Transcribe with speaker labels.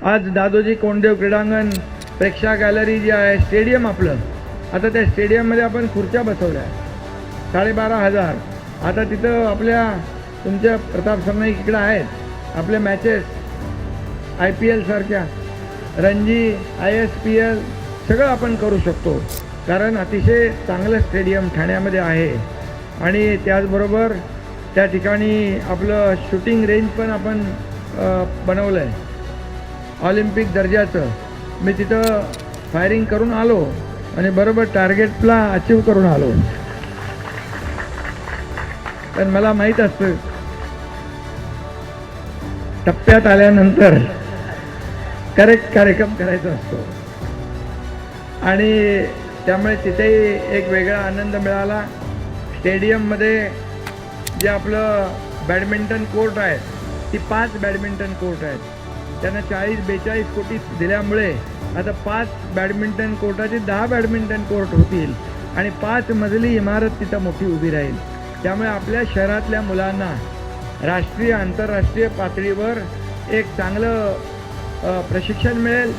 Speaker 1: आज दादोजी कोंडदेव क्रीडांगण, प्रेक्षा गॅलरी जी आहे, स्टेडियम आपलं, आता त्या स्टेडियममध्ये आपण खुर्च्या बसवल्या 12,500. आता तिथं आपल्या तुमच्या प्रताप सरनाईक इकडं आहेत, आपल्या मॅचेस IPL सारख्या, रणजी, ISPL सगळं आपण करू शकतो, कारण अतिशय चांगलं स्टेडियम ठाण्यामध्ये आहे. आणि त्याचबरोबर त्या ठिकाणी आपलं शूटिंग रेंज पण आपण बनवलं आहे ऑलिम्पिक दर्जाचं. मी तिथं फायरिंग करून आलो आणि बरोबर टार्गेटला अचीव करून आलो. पण मला माहीत असतं टप्प्यात आल्यानंतर करेक्ट कार्यक्रम करायचा असतो, आणि त्यामुळे तिथेही एक वेगळा आनंद मिळाला. स्टेडियममध्ये जे आपलं बॅडमिंटन कोर्ट आहे, ती 5 बॅडमिंटन कोर्ट आहेत. त्यांना 40-42 कोटी दिल्यामुळे आता 5 बॅडमिंटन कोर्टाचे 10 बॅडमिंटन कोर्ट होतील आणि 5 मजली इमारत तिथं मोठी उभी राहील. त्यामुळे आपल्या शहरातल्या मुलांना राष्ट्रीय आंतरराष्ट्रीय पातळीवर एक चांगलं प्रशिक्षण मिळेल.